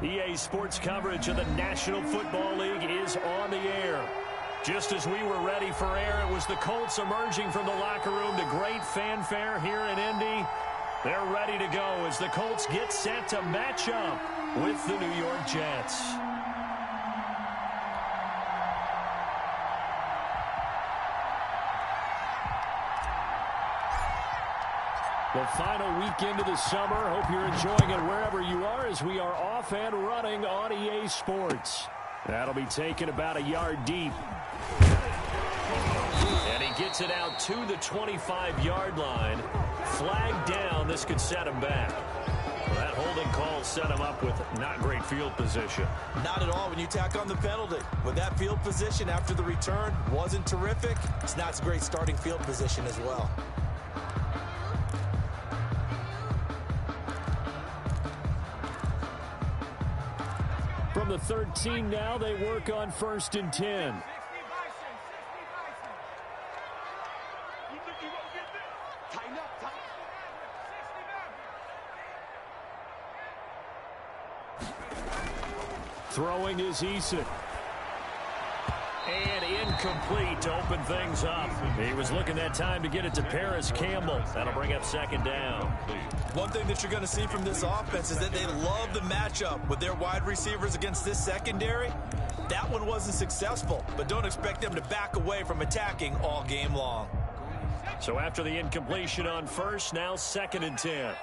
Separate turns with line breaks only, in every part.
EA Sports coverage of the National Football League is on the air. Just as we were ready for air, it was the Colts emerging from the locker room to great fanfare here in Indy. They're ready to go as the Colts get set to match up with the New York Jets. The final weekend of the summer. Hope you're enjoying it wherever you are as we are off and running on EA Sports. That'll be taken about a yard deep. And he gets it out to the 25-yard line. Flag down. This could set him back. Well, that holding call set him up with not great field position.
Not at all when you tack on the penalty. With that field position after the return wasn't terrific, it's not a great starting field position as well.
From the 13 now, they work on 1st and 10. Throwing is Eason. And incomplete to open things up. He was looking that time to get it to Paris Campbell. That'll bring up 2nd down.
One thing that you're going to see from this offense is that they love the matchup with their wide receivers against this secondary. That one wasn't successful, but don't expect them to back away from attacking all game long.
So after the incompletion on 1st, now 2nd and 10.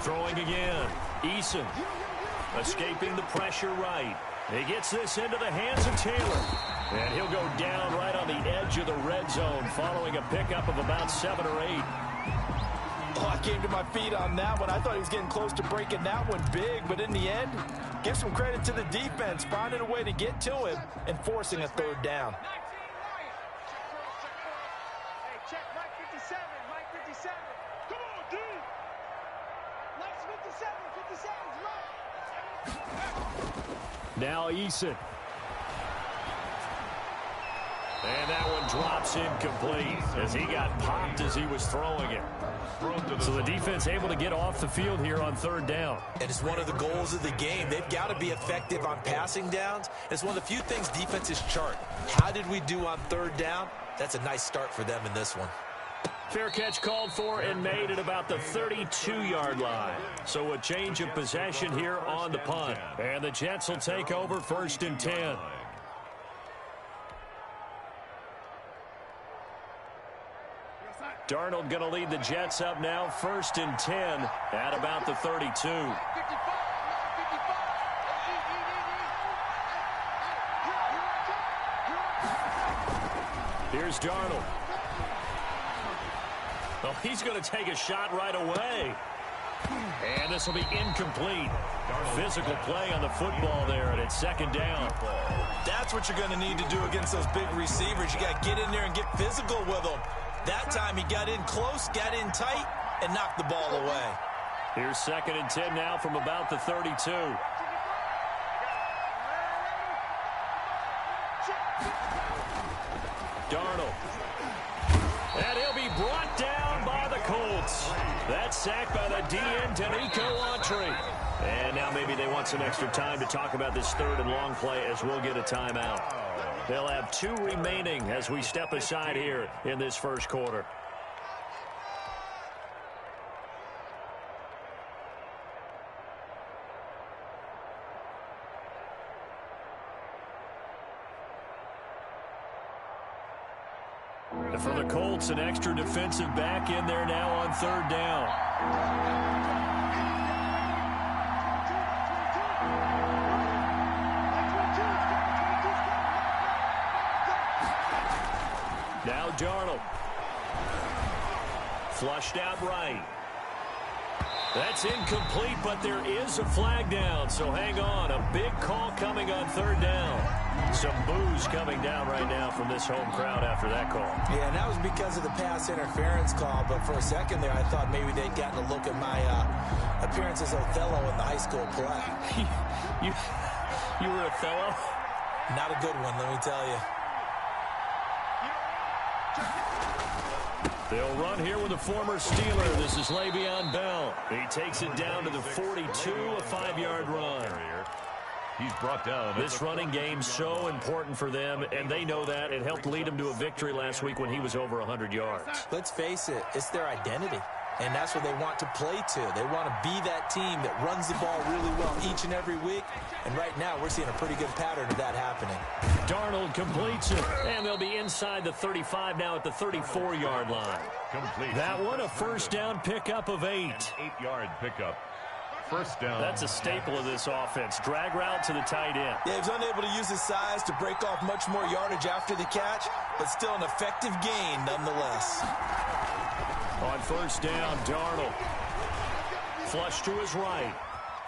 Throwing again. Eason escaping the pressure right. He gets this into the hands of Taylor. And he'll go down right on the edge of the red zone following a pickup of about 7 or 8.
Oh, I came to my feet on that one. I thought he was getting close to breaking that one big, but in the end, give some credit to the defense, finding a way to get to him and forcing a 3rd down.
Now Eason. And that one drops incomplete as he got popped as he was throwing it. So the defense able to get off the field here on 3rd down.
And it's one of the goals of the game. They've got to be effective on passing downs. It's one of the few things defenses chart. How did we do on 3rd down? That's a nice start for them in this one.
Fair catch called for and made at about the 32-yard line. So a change of possession here on the punt. And the Jets will take over 1st and 10. Darnold going to lead the Jets up now, 1st and 10 at about the 32. Here's Darnold. Oh, he's going to take a shot right away. And this will be incomplete. Physical play on the football there, and it's 2nd down.
That's what you're going to need to do against those big receivers. You got to get in there and get physical with them. That time he got in close, got in tight, and knocked the ball away.
Here's 2nd and 10 now from about the 32. Darnold. And he'll be brought down by the Colts. That's sacked by the DN, Danico Autry. And now maybe they want some extra time to talk about this 3rd and long play as we'll get a timeout. They'll have 2 remaining as we step aside here in this 1st quarter. And for the Colts, an extra defensive back in there now on 3rd down. Now Darnold. Flushed out right. That's incomplete, but there is a flag down, so hang on. A big call coming on 3rd down. Some boos coming down right now from this home crowd after that call.
Yeah, and that was because of the pass interference call, but for a second there I thought maybe they'd gotten a look at my appearance as Othello in the high school play.
You were Othello?
Not a good one, let me tell you.
They'll run here with a former Steeler. This is Le'Veon Bell. He takes it down to the 42, a 5-yard run.
He's brought down.
This running game so important for them, and they know that. It helped lead them to a victory last week when he was over 100 yards.
Let's face it, it's their identity. And that's what they want to play to. They want to be that team that runs the ball really well each and every week. And right now, we're seeing a pretty good pattern of that happening.
Darnold completes it. And they'll be inside the 35 now at the 34-yard line.
Complete.
That one, a first down pickup of 8.
An 8-yard pickup. First down.
That's a staple of this offense. Drag route to the tight end.
Yeah, he was unable to use his size to break off much more yardage after the catch, but still an effective gain nonetheless.
On first down, Darnold. Flush to his right.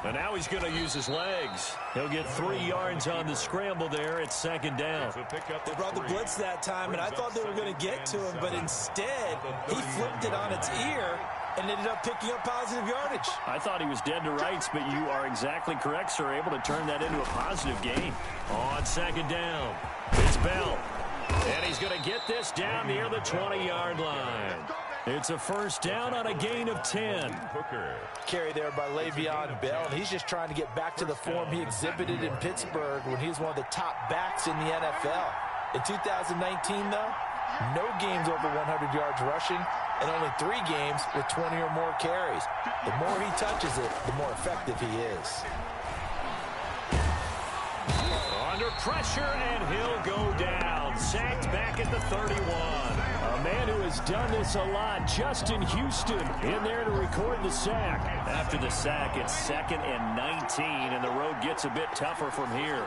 And now he's going to use his legs. He'll get 3 yards on the scramble there at second down.
They brought the blitz that time, and I thought they were going to get to him, but instead, he flipped it on its ear and ended up picking up positive yardage.
I thought he was dead to rights, but you are exactly correct, sir. Able to turn that into a positive gain. On second down, it's Bell. And he's going to get this down near the 20-yard line. It's a first down on a gain of 10.
Carry there by Le'Veon Bell, and he's just trying to get back to the form he exhibited in Pittsburgh when he was one of the top backs in the NFL. In 2019, though, no games over 100 yards rushing, and only 3 games with 20 or more carries. The more he touches it, the more effective he is.
Under pressure, and he'll go down. Sacked back at the 31. A man who has done this a lot, Justin Houston, in there to record the sack. After the sack, it's 2nd and 19, and the road gets a bit tougher from here.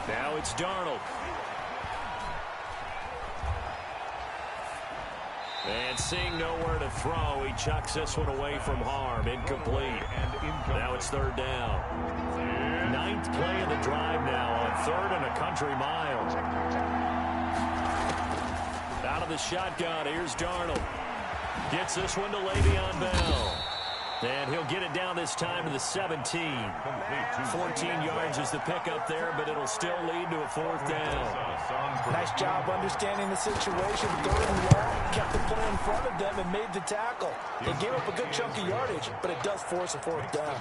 Now it's Darnold. And seeing nowhere to throw, he chucks this one away from harm. Incomplete. Now it's 3rd down. 9th play of the drive now on 3rd and a country mile. Out of the shotgun, here's Darnold. Gets this one to Le'Veon Bell. And he'll get it down this time to the 17. 14 yards is the pickup there, but it'll still lead to a 4th down.
Nice job understanding the situation. 3rd and long, kept the play in front of them and made the tackle. They gave up a good chunk of yardage, but it does force a 4th down.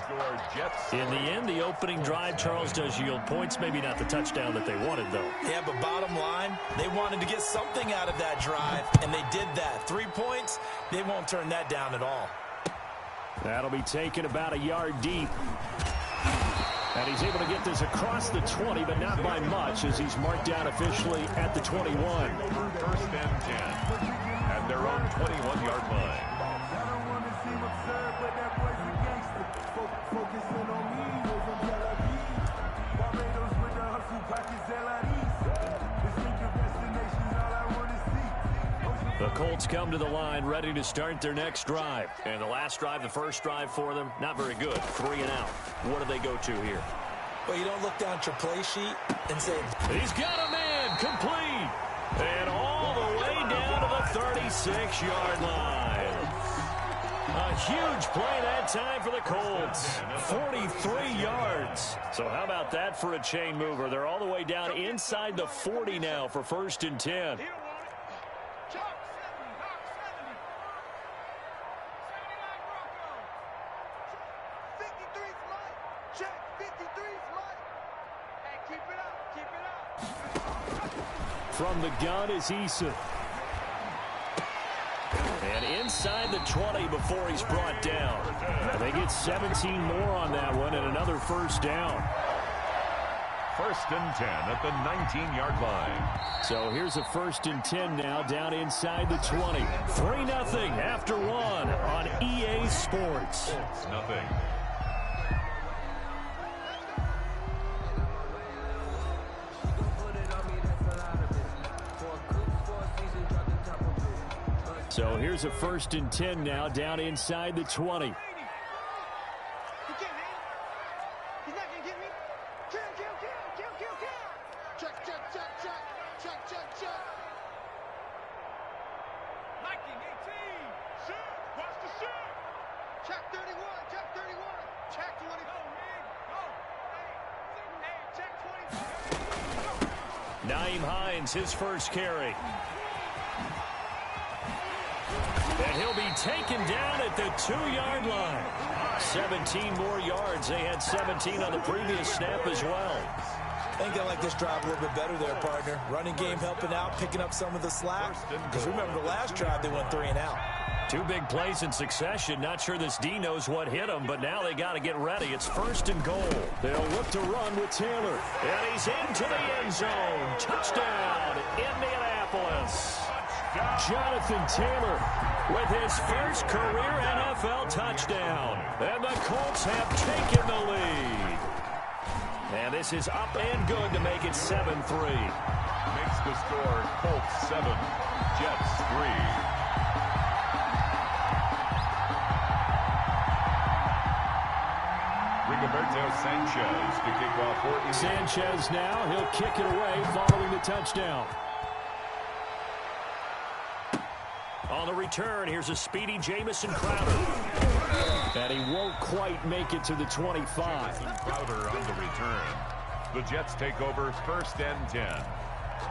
In the end, the opening drive, Charles, does yield points. Maybe not the touchdown that they wanted, though.
Yeah, but bottom line, they wanted to get something out of that drive, and they did that. 3 points, they won't turn that down at all.
That'll be taken about a yard deep. And he's able to get this across the 20, but not by much, as he's marked down officially at the 21.
1st and 10 at their own 21-yard line.
The Colts come to the line ready to start their next drive. And the last drive, the first drive for them, not very good. 3 and out. What do they go to here?
Well, you don't look down at your play sheet and say,
he's got a man, complete. And all the way down to the 36-yard line. A huge play that time for the Colts. 43 yards. So how about that for a chain mover? They're all the way down inside the 40 now for 1st and 10. From the gun is Eason. And inside the 20 before he's brought down. And they get 17 more on that one and another 1st down.
1st and 10 at the 19-yard line.
So here's a 1st and 10 now down inside the 20. 3-0 after 1 on EA Sports.
It's nothing.
So here's a 1st and 10 now down inside the 20.
Check 31, check 31, check 20.
Nyheim Hines, his first carry. And he'll be taken down at the 2-yard line. 17 more yards. They had 17 on the previous snap as well.
I think I like this drive a little bit better there, partner. Running game helping out, picking up some of the slack. Because remember the last drive, they went 3 and out.
2 big plays in succession. Not sure this D knows what hit him, but now they got to get ready. It's 1st and goal. They'll look to run with Taylor. And he's into the end zone. Touchdown, Indianapolis. Jonathan Taylor with his first career NFL touchdown. And the Colts have taken the lead. And this is up and good to make it 7-3.
Makes the score Colts 7, Jets 3. Rigoberto Sanchez to kick off for Indiana.
Sanchez now, he'll kick it away following the touchdown. On the return, here's a speedy Jamison Crowder. And he won't quite make it to the 25.
Jamison Crowder on the return. The Jets take over 1st and 10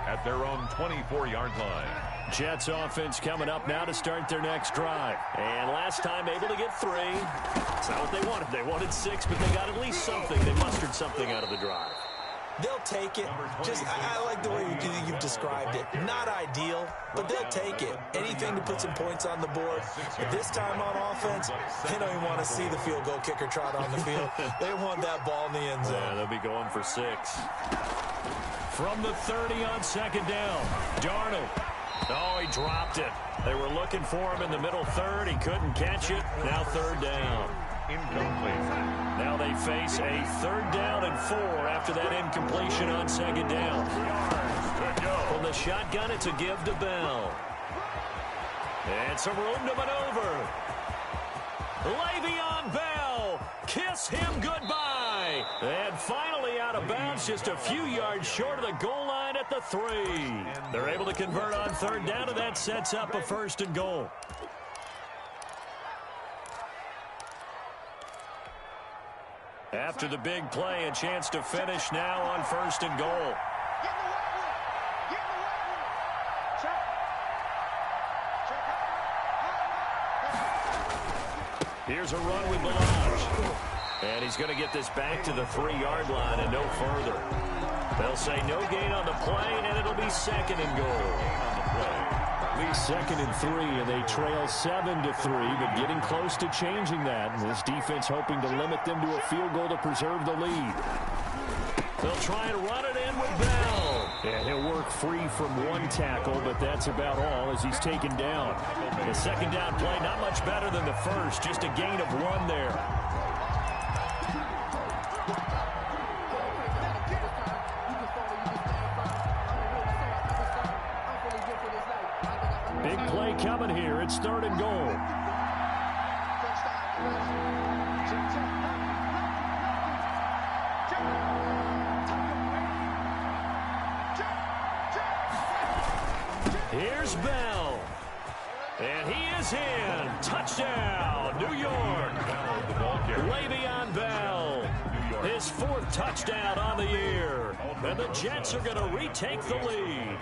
at their own 24-yard line.
Jets offense coming up now to start their next drive. And last time able to get 3. It's not what they wanted. They wanted 6, but they got at least something. They mustered something out of the drive.
They'll take it. I like the way you've described it. Not ideal, but they'll take it. Anything to put some points on the board. But this time on offense, they don't even want to see the field goal kicker trot on the field. They want that ball in the end zone.
Yeah, they'll be going for 6. From the 30 on 2nd down, Darnold. Oh, he dropped it. They were looking for him in the middle 3rd. He couldn't catch it. Now 3rd down.
Incomplete.
Now they face a 3rd down and 4 after that incompletion on 2nd down. From the shotgun, it's a give to Bell. And some room to maneuver. Le'Veon Bell, kiss him goodbye. And finally out of bounds, just a few yards short of the goal line at the 3. They're able to convert on 3rd down, and that sets up a 1st and goal. After the big play, a chance to finish now on 1st and goal. Here's a run with BLiTZ. And he's going to get this back to the 3-yard line and no further. They'll say no gain on the play, and it'll be 2nd and goal. At least 2nd and 3, and they trail 7-3, but getting close to changing that. And this defense hoping to limit them to a field goal to preserve the lead. They'll try and run it in with Bell. And he'll work free from 1 tackle, but that's about all as he's taken down. The 2nd down play, not much better than the first, just a gain of 1 there. Big play coming here. It's 3rd and goal. Here's Bell. And he is in. Touchdown, New York. Le'Veon Bell. His 4th touchdown on the year. And the Jets are going to retake the lead.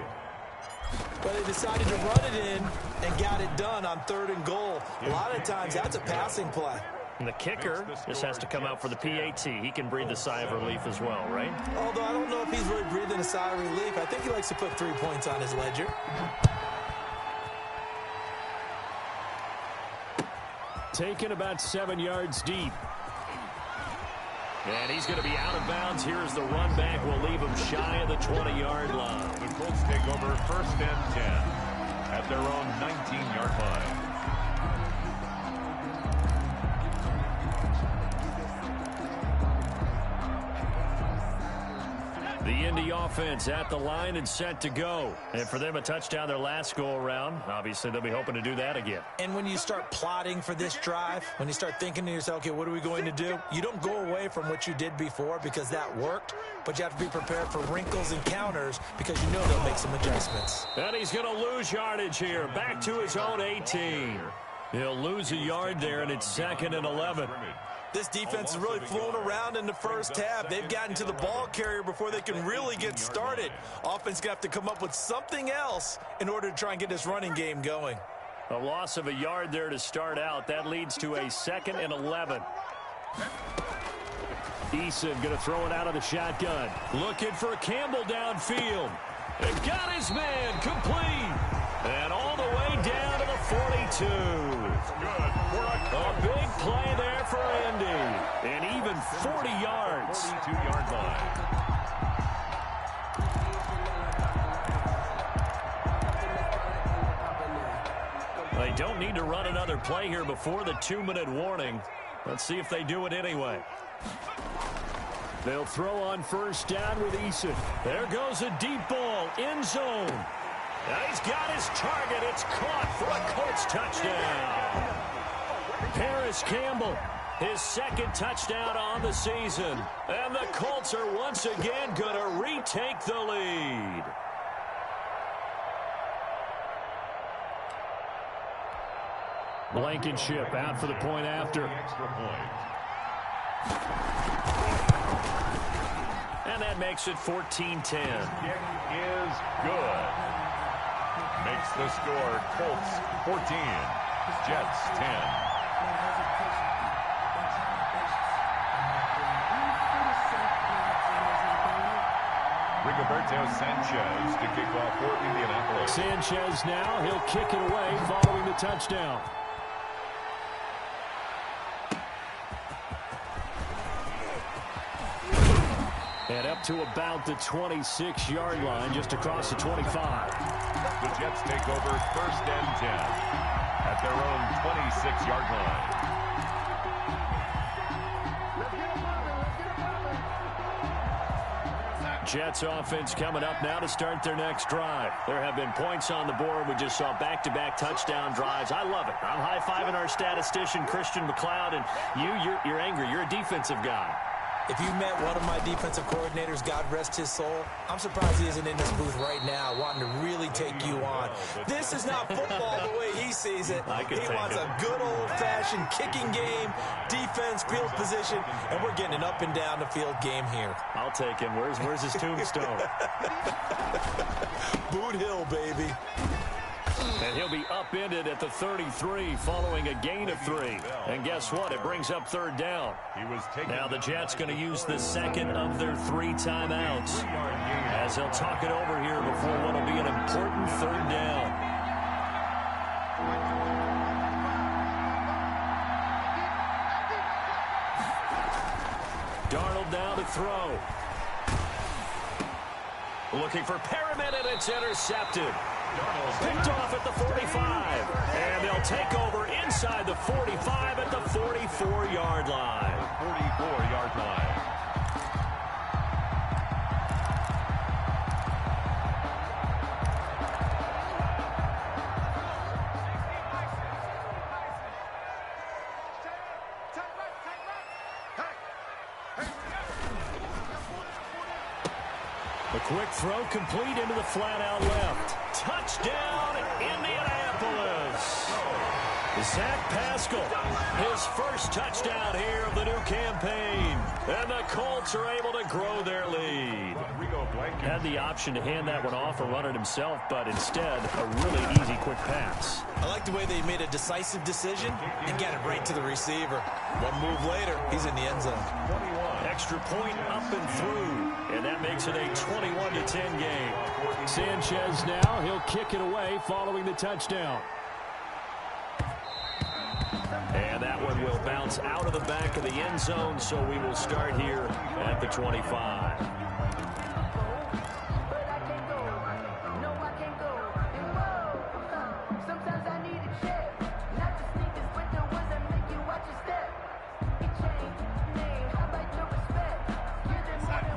But they decided to run it in and got it done on 3rd and goal. A lot of times, that's a passing play.
And the kicker just has to come out for the PAT. He can breathe a sigh of relief as well, right?
Although I don't know if he's really breathing a sigh of relief. I think he likes to put 3 points on his ledger.
Taken about 7 yards deep. And he's going to be out of bounds. Here's the run back. Will leave him shy of the 20-yard line.
The Colts take over 1st and 10 at their own 19-yard line.
The Indy offense at the line and set to go. And for them, a touchdown their last go-around. Obviously, they'll be hoping to do that again.
And when you start plotting for this drive, when you start thinking to yourself, okay, what are we going to do? You don't go away from what you did before because that worked, but you have to be prepared for wrinkles and counters because you know they'll make some adjustments.
And he's going to lose yardage here. Back to his own 18. He'll lose a yard there, and it's 2nd and 11.
This defense has really flown around in the first half. They've gotten to the ball carrier before they can really get started. Offense going to have to come up with something else in order to try and get this running game going.
A loss of a yard there to start out. That leads to a 2nd and 11. Eason going to throw it out of the shotgun. Looking for Campbell downfield. And got his man complete. And all the way down to the 42. A big play there for Indy. And even 40 yards.
42-yard line.
They don't need to run another play here before the 2-minute warning. Let's see if they do it anyway. They'll throw on first down with Eason. There goes a deep ball, end zone. Now he's got his target. It's caught for a Colts touchdown. Paris Campbell, his 2nd touchdown on the season. And the Colts are once again going to retake the lead. Blankenship out for the point after.
Extra point.
And that makes it 14-10.
Kick is good. Makes the score Colts 14, Jets 10. Rigoberto Sanchez to kick off for Indianapolis.
Sanchez now, he'll kick it away following the touchdown. And up to about the 26-yard line, just across the 25.
The Jets take over 1st and 10 at their own 26-yard line.
Jets offense coming up now to start their next drive. There have been points on the board. We just saw back-to-back touchdown drives. I love it. I'm high-fiving our statistician, Christian McLeod, and you're angry. You're a defensive guy.
If you met one of my defensive coordinators, God rest his soul, I'm surprised he isn't in this booth right now wanting to really take you on. This is not football the way he sees it. He wants a good old-fashioned kicking game, defense, field position, and we're getting an up-and-down-the-field game here.
I'll take him. Where's his tombstone?
Boot Hill, baby.
And he'll be upended at the 33 following a gain of 3. And guess what? It brings up 3rd down. Now the Jets going to use the 2nd of their 3 timeouts as they'll talk it over here before what will be an important 3rd down. Darnold now to throw. Looking for Perriman, and it's intercepted. Picked off at the 45. And they'll take over inside the 45 at the 44-yard line.
44-yard line.
A quick throw complete into the flat out left. Touchdown, Indianapolis. Zach Pascal, his first touchdown here of the new campaign. And the Colts are able to grow their lead. Had the option to hand that one off or run it himself, but instead, a really easy quick pass.
I like the way they made a decisive decision and got it right to the receiver. One move later, he's in the end zone.
Extra point up and through, and that makes it a 21-10 game. Sanchez now, he'll kick it away following the touchdown. And that one will bounce out of the back of the end zone, so we will start here at the 25.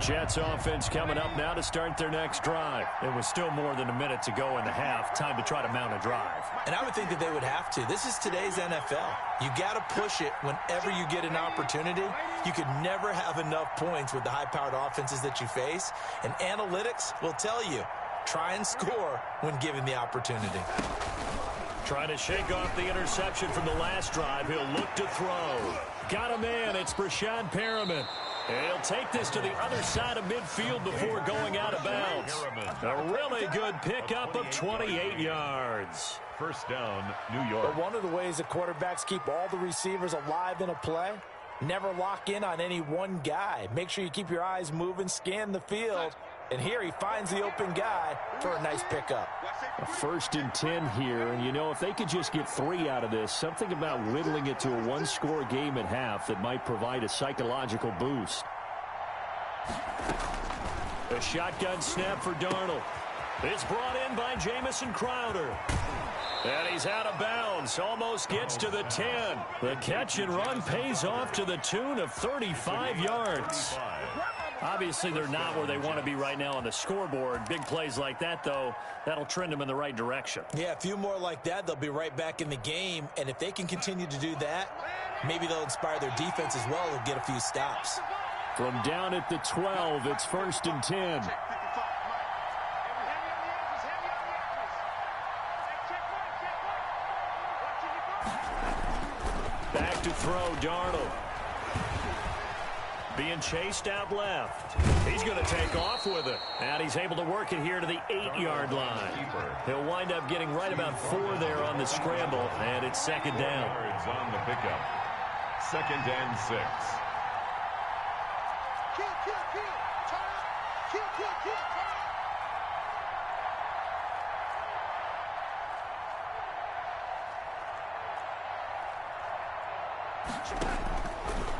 Jets offense coming up now to start their next drive. It was still more than a minute to go in the half. Time to try to mount a drive.
And I would think that they would have to. This is today's NFL. You got to push it whenever you get an opportunity. You could never have enough points with the high-powered offenses that you face. And analytics will tell you, try and score when given the opportunity.
Trying to shake off the interception from the last drive. He'll look to throw. Got a man. It's Brashad Perriman. He'll take this to the other side of midfield before going out of bounds. A really good pickup of 28 yards.
First down, New York.
But one of the ways that quarterbacks keep all the receivers alive in a play, never lock in on any one guy. Make sure you keep your eyes moving, scan the field. And here he finds the open guy for a nice pickup.
A 1st and 10 here. And, you know, if they could just get 3 out of this, something about whittling it to a one-score game at half that might provide a psychological boost. A shotgun snap for Darnold. It's brought in by Jamison Crowder. And he's out of bounds. Almost gets to the 10. The catch and run pays off to the tune of 35 yards. Obviously, they're not where they want to be right now on the scoreboard. Big plays like that, though, that'll trend them in the right direction.
Yeah, a few more like that, they'll be right back in the game. And if they can continue to do that, maybe they'll inspire their defense as well. They'll get a few stops.
From down at the 12, it's 1st and 10. Back to throw, Darnold. Being chased out left. He's going to take off with it. And he's able to work it here to the 8-yard line. He'll wind up getting right about 4 there on the scramble, and it's 2nd down.
Yards on the pickup. 2nd and 6.
Kill, kill. Turn up. Kill, turn up.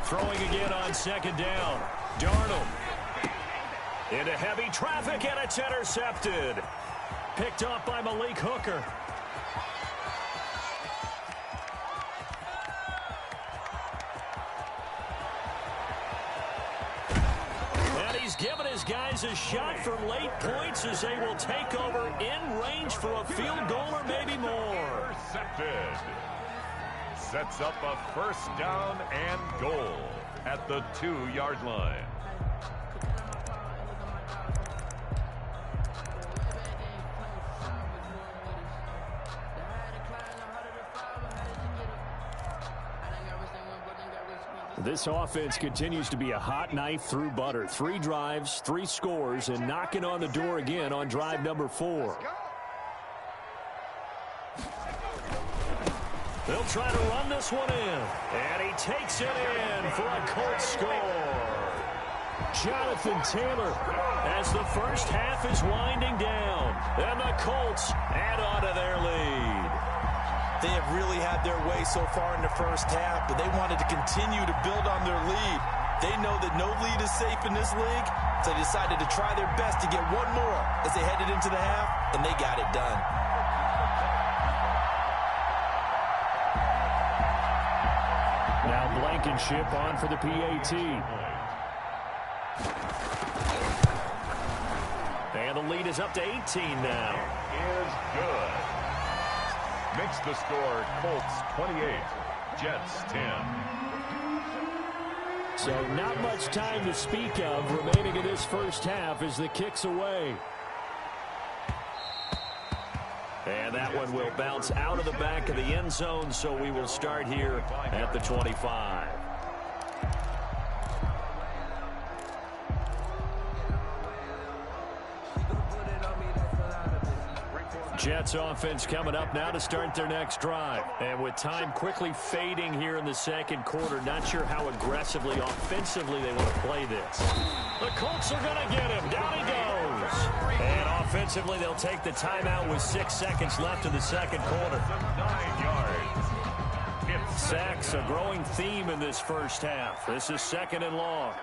Throwing again on 2nd down. Darnold. Into heavy traffic, and it's intercepted. Picked off by Malik Hooker. And he's given his guys a shot for late points as they will take over in range for a field goal or maybe more.
Intercepted. Sets up a 1st down and goal at the 2-yard line.
This offense continues to be a hot knife through butter. 3 drives, 3 scores, and knocking on the door again on drive number 4. They'll try to run this one in. And he takes it in for a Colts score. Jonathan Taylor as the first half is winding down. And the Colts add on to their lead.
They have really had their way so far in the first half, but they wanted to continue to build on their lead. They know that no lead is safe in this league, so they decided to try their best to get one more as they headed into the half, and they got it done.
Now Blankenship on for the PAT. And the lead is up to 18 now.
Is good. Makes the score Colts 28, Jets 10.
So not much time to speak of remaining in this first half as the kick's away. And that one will bounce out of the back of the end zone, so we will start here at the 25. Jets offense coming up now to start their next drive. And with time quickly fading here in the second quarter, not sure how aggressively, offensively they want to play this. The Colts are going to get him. Down he goes. And offensively, they'll take the timeout with 6 seconds left in the second quarter.
9 yards.
Sacks, a growing theme in this first half. This is 2nd and long.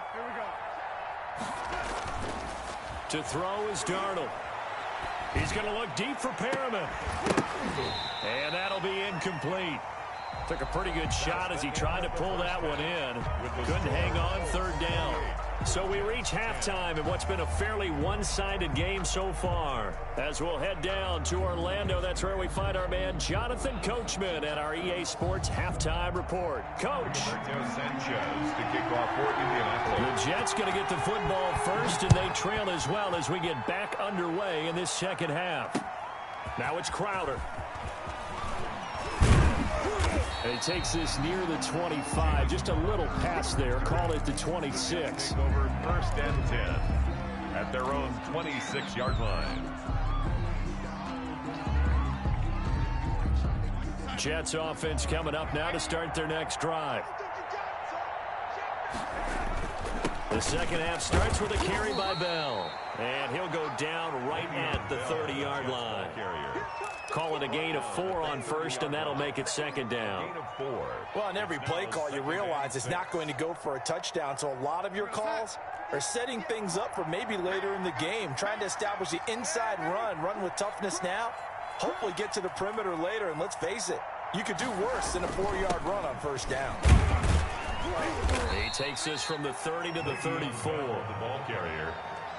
To throw is Darnold. He's going to look deep for Perriman. And that'll be incomplete. Took a pretty good shot as he tried to pull that one in. Couldn't hang on 3rd down. So we reach halftime in what's been a fairly one-sided game so far. As we'll head down to Orlando, that's where we find our man Jonathan Coachman at our EA Sports Halftime Report. Coach.
Sanchez to kick off for Indianapolis.
The Jets going to get the football first, and they trail as well as we get back underway in this second half. Now it's Crowder. And he takes this near the 25. Just a little pass there. Call it the 26.
Over 1st and 10 at their own 26-yard line.
Jets offense coming up now to start their next drive. The second half starts with a carry by Bell. And he'll go down right at the 30-yard line. Call it a gain of 4 on first, and that'll make it second down.
Well, on every play call, you realize it's not going to go for a touchdown, so a lot of your calls are setting things up for maybe later in the game, trying to establish the inside run with toughness now, hopefully get to the perimeter later, and let's face it, you could do worse than a 4-yard run on first down.
He takes this from the 30 to the 34.
The ball carrier.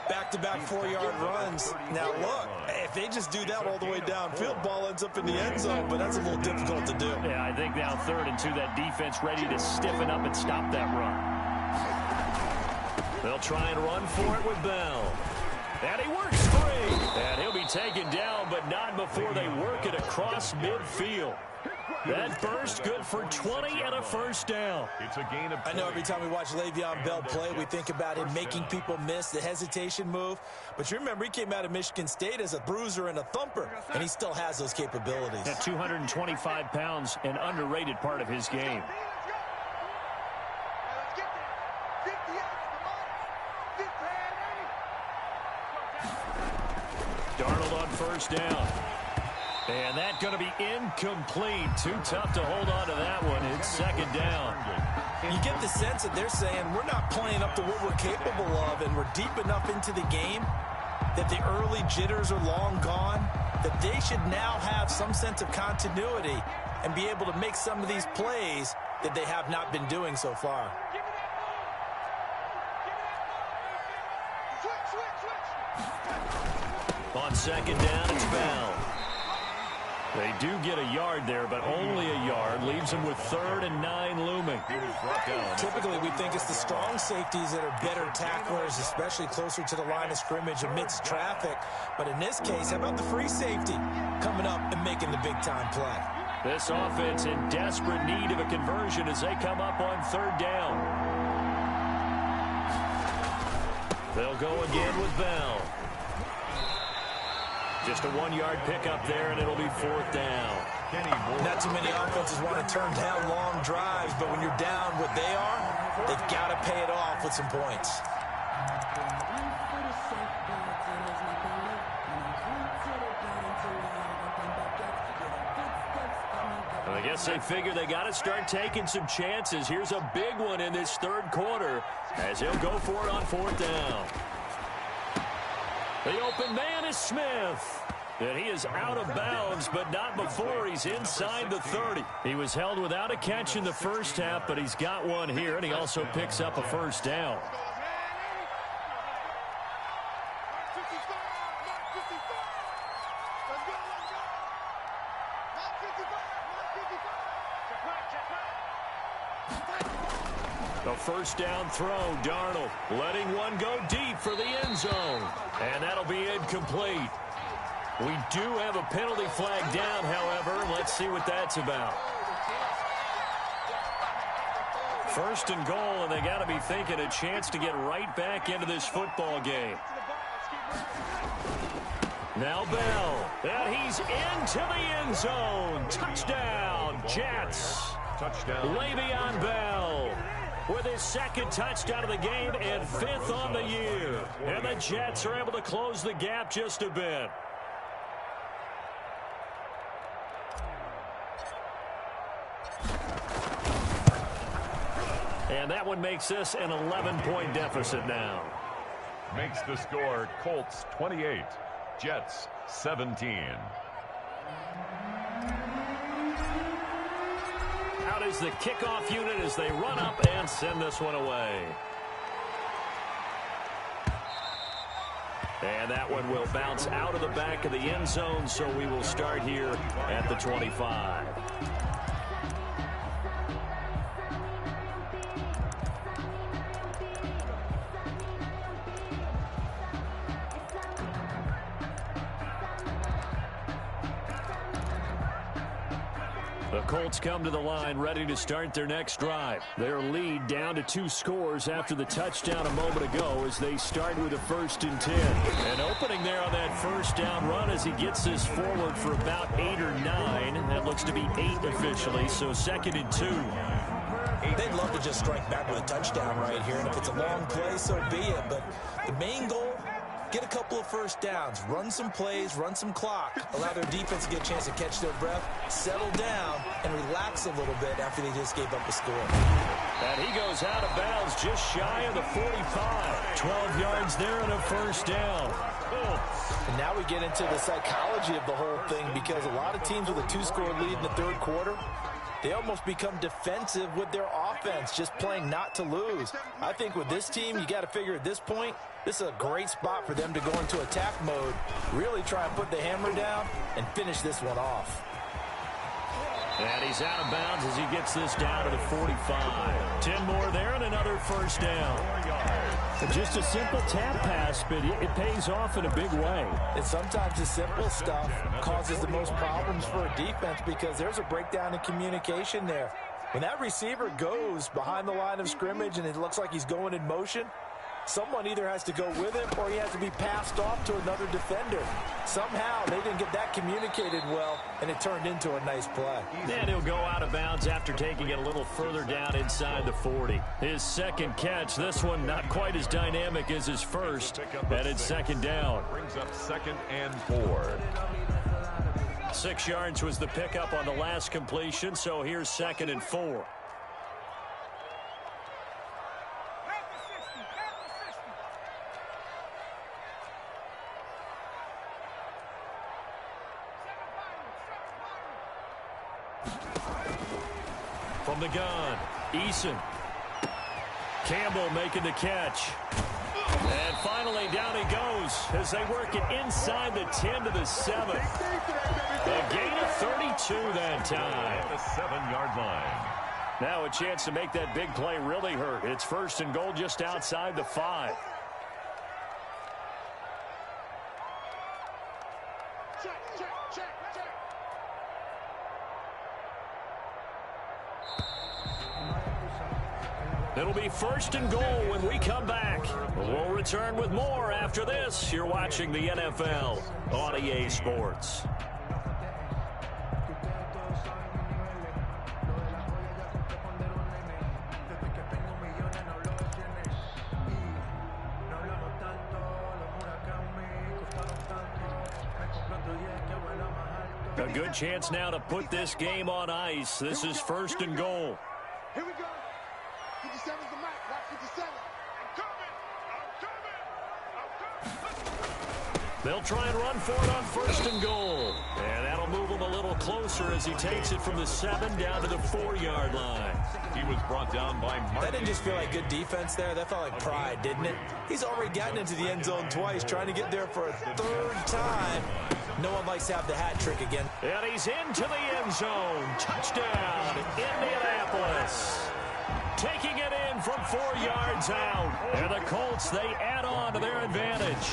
Back-to-back 4-yard runs. Now, look, if they just do that all the way downfield, ball ends up in the end zone, but that's a little difficult to do.
Yeah, I think now 3rd and 2, that defense ready to stiffen up and stop that run. They'll try and run for it with Bell. And he works free. And he'll be taken down, but not before they work it across midfield. That burst good for 20 and a first down.
It's a gain of 20.
I know every time we watch Le'Veon Bell play, we think about him making people miss the hesitation move. But you remember, he came out of Michigan State as a bruiser and a thumper, and he still has those capabilities.
At 225 pounds, an underrated part of his game. Darnold on first down. And that's going to be incomplete. Too tough to hold on to that one. It's second down.
You get the sense that they're saying we're not playing up to what we're capable of, and we're deep enough into the game that the early jitters are long gone, that they should now have some sense of continuity and be able to make some of these plays that they have not been doing so far.
On second down, it's Bell. They do get a yard there, but only a yard. Leaves them with 3rd and 9 looming.
Typically, we think it's the strong safeties that are better tacklers, especially closer to the line of scrimmage amidst traffic. But in this case, how about the free safety coming up and making the big-time play?
This offense in desperate need of a conversion as they come up on 3rd down. They'll go again with Bell. Just a 1-yard pickup there, and it'll be 4th down.
Not too many offenses want to turn down long drives, but when you're down what they are, they've got to pay it off with some points.
I guess they figure they got to start taking some chances. Here's a big one in this 3rd quarter as he'll go for it on 4th down. The open man is Smith. And he is out of bounds, but not before he's inside the 30. He was held without a catch in the first half, but he's got one here, and he also picks up a first down. A first down throw, Darnold letting one go deep for the end zone. And that'll be incomplete. We do have a penalty flag down, however, and let's see what that's about. First and goal, and they got to be thinking a chance to get right back into this football game. Now Bell, and he's into the end zone. Touchdown, Jets.
Touchdown.
Le'Veon Bell with his 2nd touchdown of the game and 5th on the year. And the Jets are able to close the gap just a bit. And that one makes this an 11-point deficit now.
Makes the score Colts 28, Jets 17.
Out is the kickoff unit as they run up and send this one away. And that one will bounce out of the back of the end zone, so we will start here at the 25. The Colts come to the line ready to start their next drive. Their lead down to 2 scores after the touchdown a moment ago as they start with a 1st and 10. And opening there on that first down run as he gets this forward for about 8 or 9. That looks to be 8 officially, so 2nd and 2.
They'd love to just strike back with a touchdown right here, and if it's a long play, so be it. But the main goal, get a couple of first downs, run some plays, run some clock, allow their defense to get a chance to catch their breath, settle down, and relax a little bit after they just gave up a score.
And he goes out of bounds just shy of the 45. 12 yards there and a 1st down.
And now we get into the psychology of the whole thing, because a lot of teams with a 2-score lead in the 3rd quarter, they almost become defensive with their offense, just playing not to lose. I think with this team, you got to figure at this point, this is a great spot for them to go into attack mode, really try and put the hammer down and finish this one off.
And he's out of bounds as he gets this down to the 45. 10 more there and another 1st down. Just a simple tap pass, but it pays off in a big way.
And sometimes the simple stuff causes the most problems for a defense because there's a breakdown in communication there. When that receiver goes behind the line of scrimmage and it looks like he's going in motion, someone either has to go with him or he has to be passed off to another defender. Somehow they didn't get that communicated well, and it turned into a nice play.
And he'll go out of bounds after taking it a little further down inside the 40. His 2nd catch, this one not quite as dynamic as his first, and it's 2nd down.
Brings up 2nd and 4.
6 yards was the pickup on the last completion, so here's 2nd and 4. From the gun, Eason. Campbell making the catch. And finally down he goes as they work it inside the 10 to the 7. A gain of 32 that time.
The 7-yard line.
Now a chance to make that big play really hurt. It's 1st and goal just outside the 5. It'll be 1st and goal when we come back. We'll return with more after this. You're watching the NFL on EA Sports. A good chance now to put this game on ice. This is 1st and goal.
Here we go. 57's the mic. Watch 57.
They'll try and run for it on 1st and goal. And that'll move him a little closer as he takes it from the 7 down to the 4-yard line.
He was brought down by Mark.
That didn't just feel like good defense there. That felt like pride, didn't it? He's already gotten into the end zone twice, trying to get there for a 3rd time. No one likes to have the hat trick again.
And he's into the end zone. Touchdown, Indianapolis. Taking it in from 4 yards out. And the Colts, they add on to their advantage.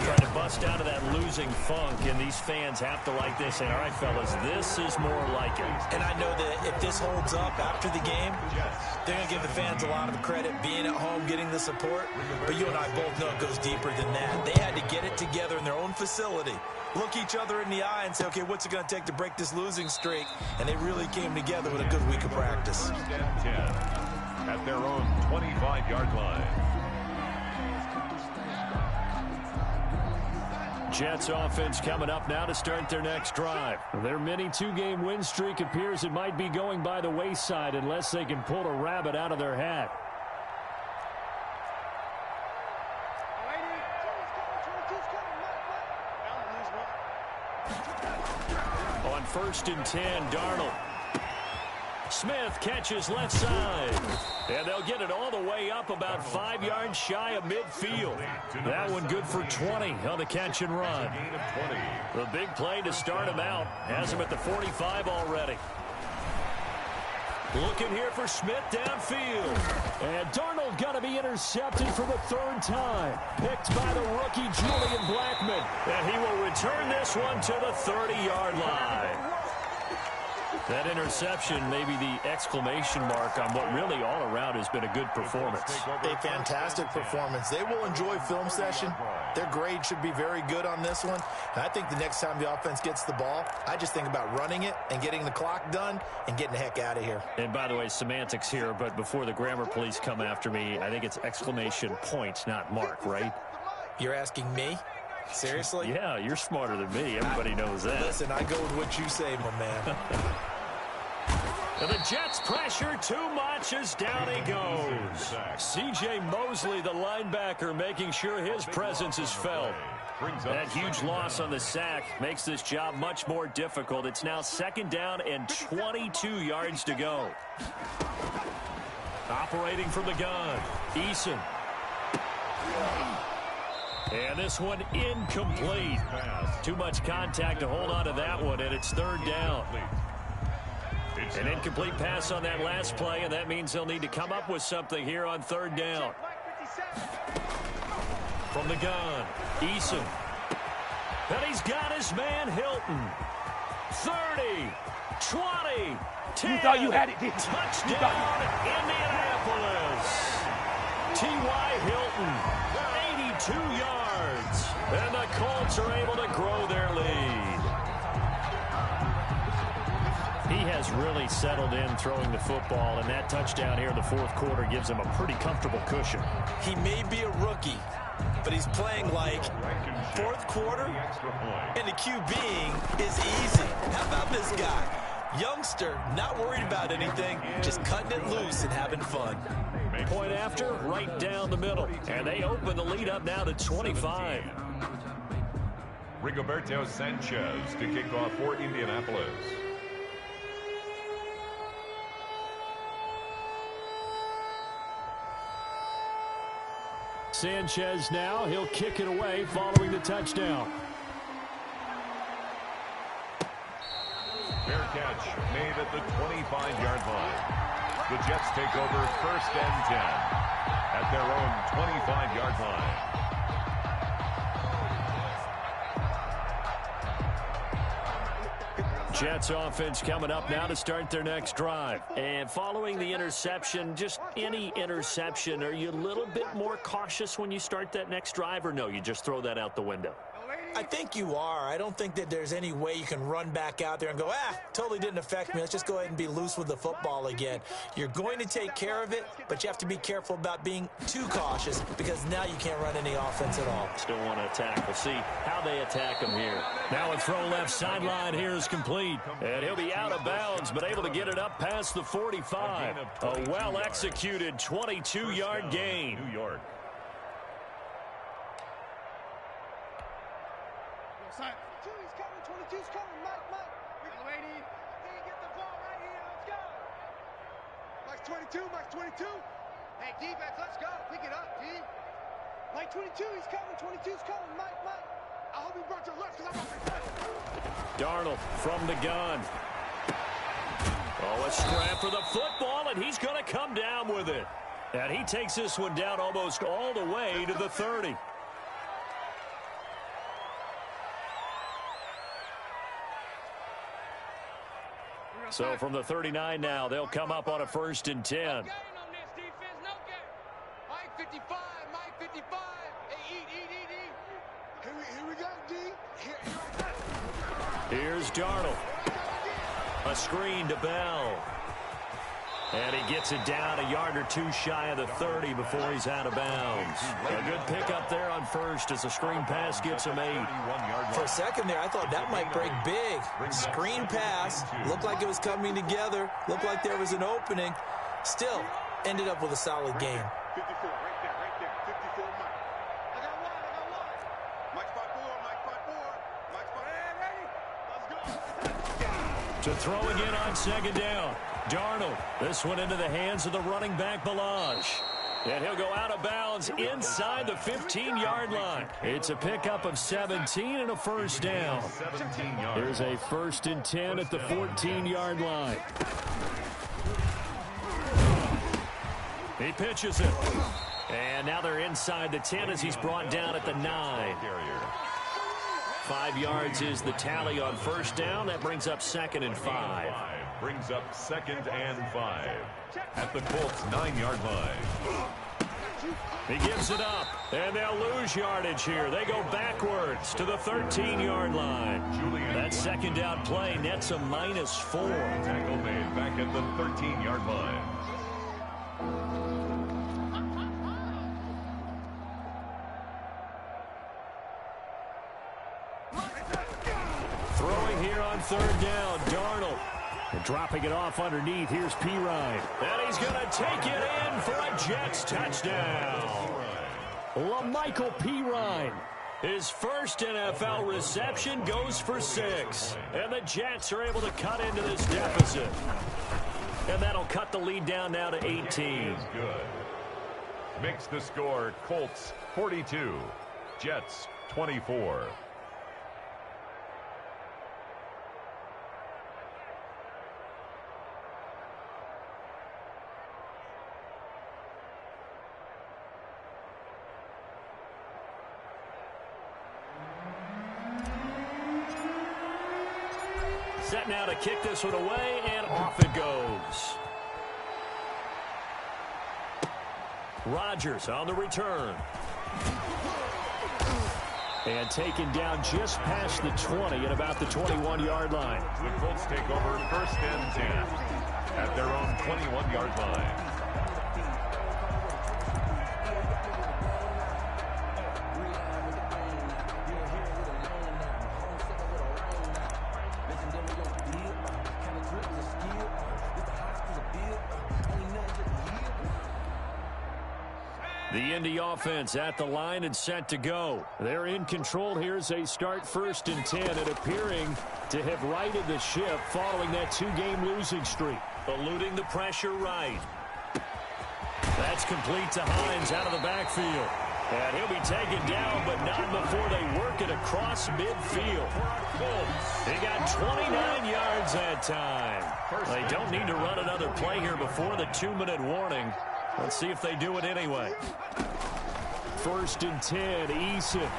Trying to bust out of that losing funk, and these fans have to like this. And all right, fellas, this is more like it.
And I know that if this holds up after the game, they're going to give the fans a lot of credit being at home, getting the support. But you and I both know it goes deeper than that. They had to get it together in their own facility, look each other in the eye and say, okay, what's it going to take to break this losing streak? And they really came together with a good week of practice.
1st and 10 at their own 25-yard line.
Jets offense coming up now to start their next drive. Their mini 2-game win streak appears it might be going by the wayside unless they can pull a rabbit out of their hat. On 1st and 10, Darnold Smith catches left side. And they'll get it all the way up about 5 yards shy of midfield. That one good for 20 on the catch and run. The big play to start him out has him at the 45 already. Looking here for Smith downfield. And Darnold going to be intercepted for the 3rd time. Picked by the rookie Julian Blackmon. And he will return this one to the 30-yard line. That interception may be the exclamation mark on what really all around has been a good performance.
A fantastic performance. They will enjoy film session. Their grade should be very good on this one. And I think the next time the offense gets the ball, I just think about running it and getting the clock done and getting the heck out of here.
And by the way, semantics here, but before the grammar police come after me, I think it's exclamation point, not mark, right?
You're asking me? Seriously?
Yeah, you're smarter than me. Everybody knows that.
Listen, I go with what you say, my man.
And the Jets pressure too much as down he goes. C.J. Mosley, the linebacker, making sure his presence is felt. That huge loss on the sack makes this job much more difficult. It's now 2nd down and 22 yards to go. Operating from the gun, Eason. And this one incomplete. Too much contact to hold on to that one, and it's 3rd down. An incomplete pass on that last play, and that means they'll need to come up with something here on 3rd down. From the gun, Eason. And he's got his man, Hilton. 30, 20, 10.
You thought you had it, didn't you?
Touchdown, Indianapolis. T.Y. Hilton, 82 yards. And the Colts are able to grow their lead. He has really settled in throwing the football, and that touchdown here in the 4th quarter gives him a pretty comfortable cushion.
He may be a rookie, but he's playing like 4th quarter, and the QBing is easy. How about this guy? Youngster, not worried about anything, just cutting it loose and having fun.
Point after, right down the middle. And they open the lead up now to 25.
Rigoberto Sanchez to kick off for Indianapolis.
Sanchez now, he'll kick it away following the touchdown.
Fair catch made at the 25-yard line. The Jets take over 1st and 10 at their own 25-yard line.
Jets offense coming up now to start their next drive. And following the interception, just any interception, are you a little bit more cautious when you start that next drive, or no, you just throw that out the window?
I think you are. I don't think that there's any way you can run back out there and go, totally didn't affect me. Let's just go ahead and be loose with the football again. You're going to take care of it, but you have to be careful about being too cautious because now you can't run any offense at all.
Still want to attack. We'll see how they attack him here. Now a throw left sideline here is complete. And he'll be out of bounds, but able to get it up past the 45. A well-executed 22-yard gain.
New York.
He's coming, 22's coming, Mike. Lady, get the ball right here, let's go. Mike's 22. Hey, defense, let's go. Pick it up, D. Mike 22, he's coming, 22's coming, Mike. I hope he brought your left, because I'm about to
Darnold from the gun. Oh, a scrap for the football, and he's going to come down with it. And he takes this one down almost all the way to the 30. So from the 39 now, they'll come up on a 1st and 10.
Mike 55. Hey, eat. Here we go, D.
Here's Darnold. A screen to Bell. And he gets it down a yard or two shy of the 30 before he's out of bounds. A good pickup there on 1st as the screen pass gets him 8.
For a second there, I thought that might break big. Screen pass, looked like it was coming together, looked like there was an opening. Still, ended up with a solid game.
54, right there. 54, Mike. I got one. Mike's 5'4", Mike's 5'4". Ready? Let's go.
To throw again on 2nd down. Darnold. This one into the hands of the running back, BLiTZ. And he'll go out of bounds inside the 15-yard line. It's a pickup of 17 and a first down. There's a 1st and 10 at the 14-yard line. He pitches it. And now they're inside the 10 as he's brought down at the 9. 5 yards is the tally on first down. That brings up 2nd and 5.
Brings up 2nd and 5 at the Colts 9-yard line.
He gives it up, and they'll lose yardage here. They go backwards to the 13-yard line. That 2nd down play nets a -4.
Tackle made back at the 13-yard line.
Throwing here on 3rd down, Darnold. And dropping it off underneath, here's Pirine. And he's going to take it in for a Jets touchdown. LaMichael Pirine. His first NFL reception goes for 6. And the Jets are able to cut into this deficit. And that'll cut the lead down now to 18.
Good. Makes the score Colts 42, Jets 24.
Set now to kick this one away, and off it goes. Rodgers on the return. And taken down just past the 20 at about the 21-yard line.
The Colts take over 1st and 10 at their own 21-yard line.
The Indy offense at the line and set to go. They're in control here as they start 1st and 10 and appearing to have righted the ship following that 2-game losing streak. Eluding the pressure right. That's complete to Hines out of the backfield. And he'll be taken down, but not before they work it across midfield. He got 29 yards that time. They don't need to run another play here before the 2-minute warning. Let's see if they do it anyway. 1st and 10, Eason.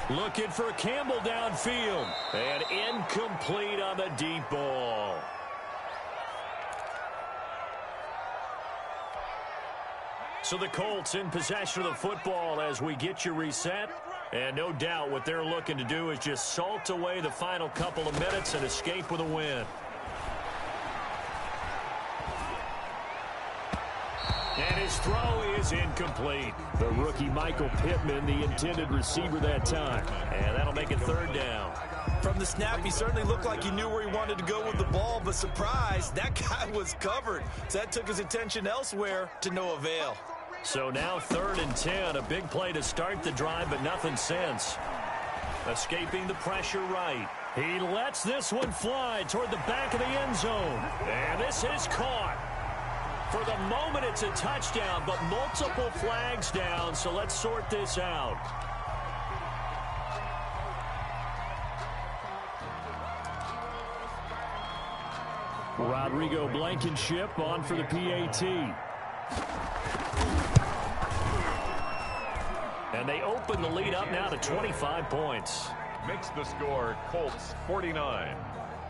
Looking for Campbell downfield. And incomplete on the deep ball. So the Colts in possession of the football as we get you reset. And no doubt what they're looking to do is just salt away the final couple of minutes and escape with a win. And his throw is incomplete. The rookie Michael Pittman, the intended receiver that time. And that'll make it 3rd down.
From the snap, he certainly looked like he knew where he wanted to go with the ball, but surprise, that guy was covered. So that took his attention elsewhere to no avail.
So now 3rd and 10, a big play to start the drive, but nothing since. Escaping the pressure right. He lets this one fly toward the back of the end zone. And this is caught. For the moment, it's a touchdown, but multiple flags down, so let's sort this out. Rodrigo Blankenship on for the PAT. And they open the lead up now to 25 points.
Makes the score Colts 49,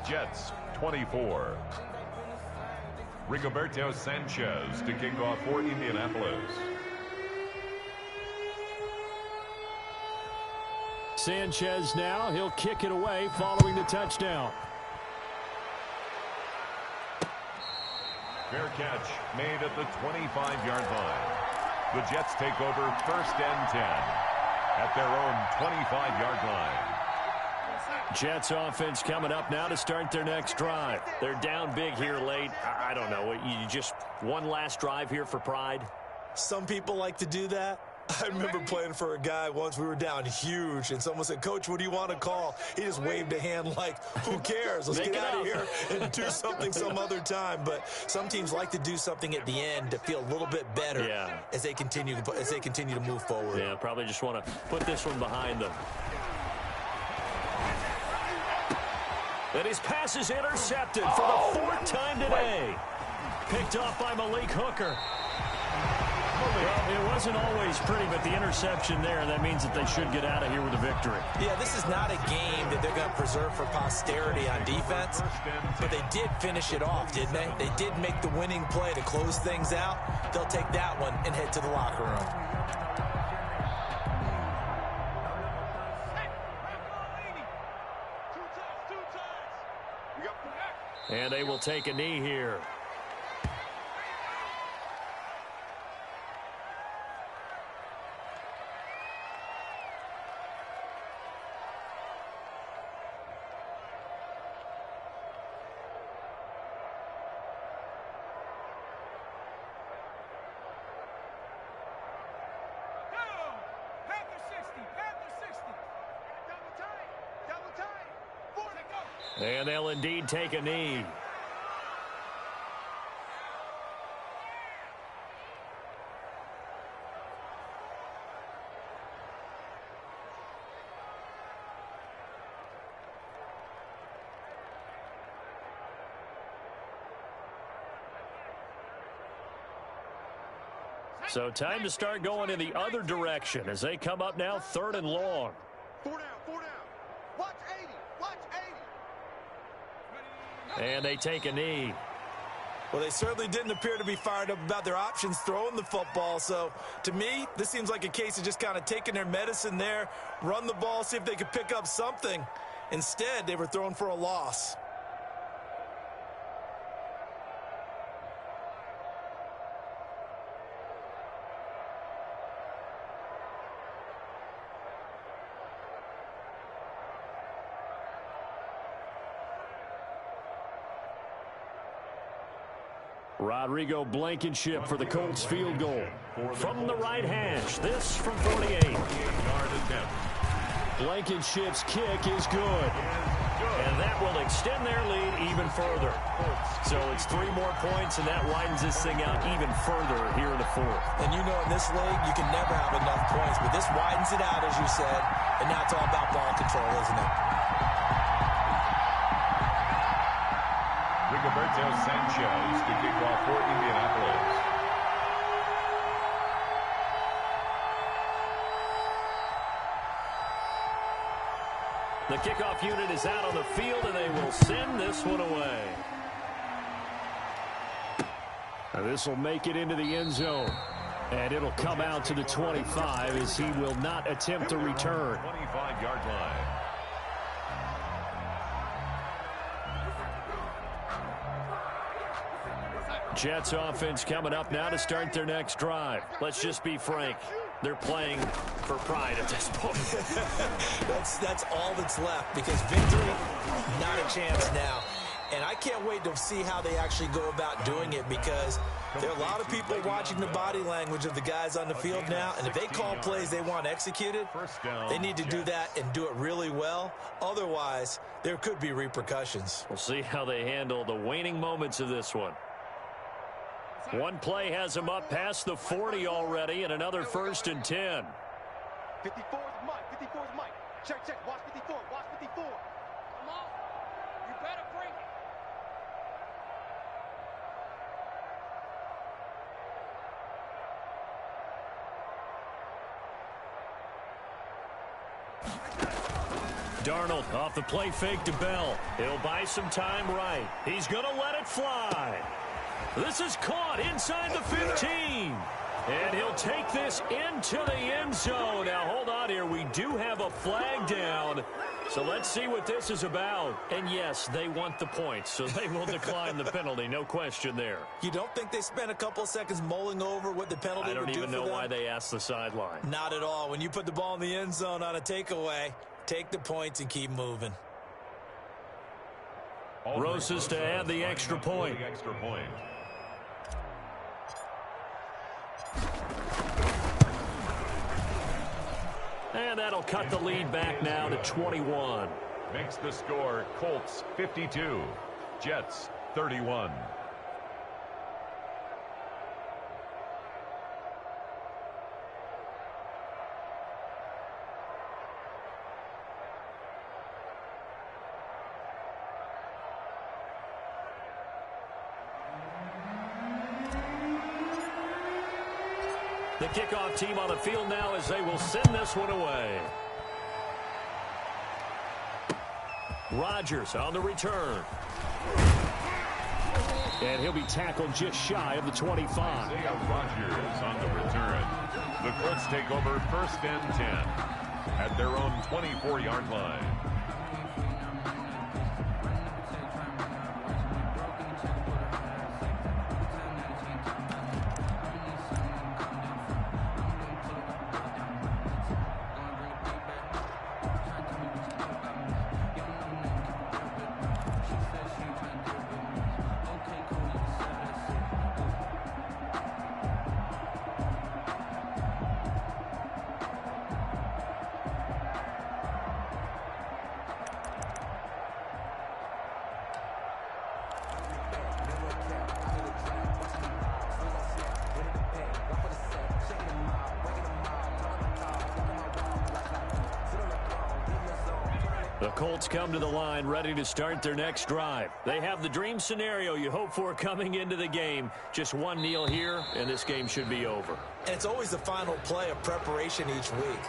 Jets 24. Rigoberto Sanchez to kick off for Indianapolis.
Sanchez now, he'll kick it away following the touchdown.
Fair catch made at the 25-yard line. The Jets take over 1st and 10 at their own 25-yard line.
Jets offense coming up now to start their next drive. They're down big here late. I don't know. You just one last drive here for pride?
Some people like to do that. I remember playing for a guy once. We were down huge, and someone said, "Coach, what do you want to call?" He just waved a hand like, "Who cares? Let's get out of here and do something some other time." But some teams like to do something at the end to feel a little bit better as they continue to move forward.
Yeah, probably just want to put this one behind them. And his pass is intercepted for the 4th time today. Picked off by Malik Hooker. Well, it wasn't always pretty, but the interception there, that means that they should get out of here with a victory.
Yeah, this is not a game that they're going to preserve for posterity on defense, but they did finish it off, didn't they? They did make the winning play to close things out. They'll take that one and head to the locker room.
And they will take a knee here. And they'll indeed take a knee. So time to start going in the other direction as they come up now 3rd and long.
4 down, 4 down. Watch 80, watch 80.
And they take a knee.
Well, they certainly didn't appear to be fired up about their options throwing the football. So, to me, this seems like a case of just kind of taking their medicine there, run the ball, see if they could pick up something. Instead, they were throwing for a loss.
Rodrigo Blankenship for the Colts field goal. From the right hash, this from 48. Blankenship's kick is good. And that will extend their lead even further. So it's 3 more points, and that widens this thing out even further here in the 4th.
And you know in this league, you can never have enough points, but this widens it out, as you said, and now it's all about ball control, isn't it?
Rigoberto Sanchez to kick off for Indianapolis.
The kickoff unit is out on the field, and they will send this one away. This will make it into the end zone. And it'll come out to the 25 as he will not attempt to return.
25-yard line.
Jets offense coming up now to start their next drive. Let's just be frank. They're playing for pride at this point.
That's all that's left, because victory, not a chance now. And I can't wait to see how they actually go about doing it, because there are a lot of people watching the body language of the guys on the field now, and if they call plays they want executed, they need to do that and do it really well. Otherwise, there could be repercussions.
We'll see how they handle the waning moments of this one. One play has him up past the 40 already, and another 1st and 10.
54 is Mike, 54 is Mike. Check, check, watch 54, watch 54. Come on, you better bring it.
Darnold off the play fake to Bell. He'll buy some time right. He's going to let it fly. This is caught inside the 15. And he'll take this into the end zone. Now, hold on here. We do have a flag down. So let's see what this is about. And, yes, they want the points, so they will decline the penalty. No question there.
You don't think they spent a couple of seconds mulling over what the penalty would do for them?
I don't even know why they asked the sideline.
Not at all. When you put the ball in the end zone on a takeaway, take the points and keep moving.
Rosas to add the extra point. And that'll cut the lead back now to 21.
Makes the score Colts 52, Jets 31.
The kickoff team on the field now as they will send this one away. Rodgers on the return. And he'll be tackled just shy of the 25.
Rodgers on the return. The Colts take over 1st and 10 at their own 24-yard line.
The Colts come to the line ready to start their next drive. They have the dream scenario you hope for coming into the game. Just one kneel here, and this game should be over.
And it's always the final play of preparation each week.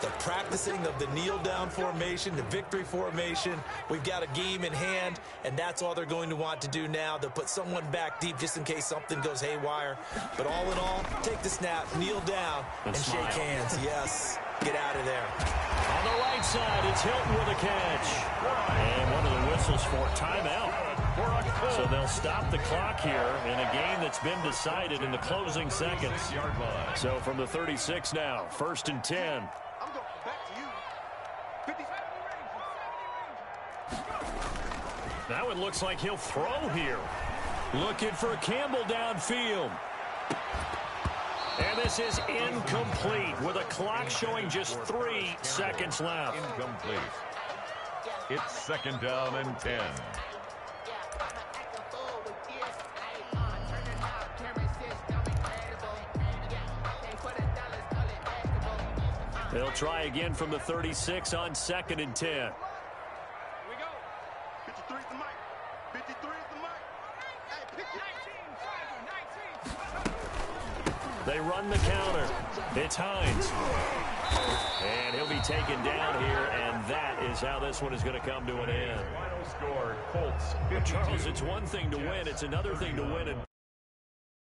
The practicing of the kneel-down formation, the victory formation. We've got a game in hand, and that's all they're going to want to do now. They'll put someone back deep just in case something goes haywire. But all in all, take the snap, kneel down, and shake hands. Yes, get out of there.
On the right side, it's Hilton with a catch. And one of the whistles for timeout. So they'll stop the clock here in a game that's been decided in the closing seconds. So from the 36 now, 1st and 10.
I'm going back to you. 50.
Now it looks like he'll throw here. Looking for Campbell downfield. And this is incomplete with a clock showing just 3 seconds left.
Incomplete. It's 2nd down and 10.
They'll try again from the 36 on 2nd and 10.
Here we go. 53 is the mic. 53 is the mic. Hey, pick 19.
They run the counter. It's Hines. And he'll be taken down here, and that is how this one is going to come to an end.
Final score, Colts 52.
Charles, it's one thing to win. It's another thing to win and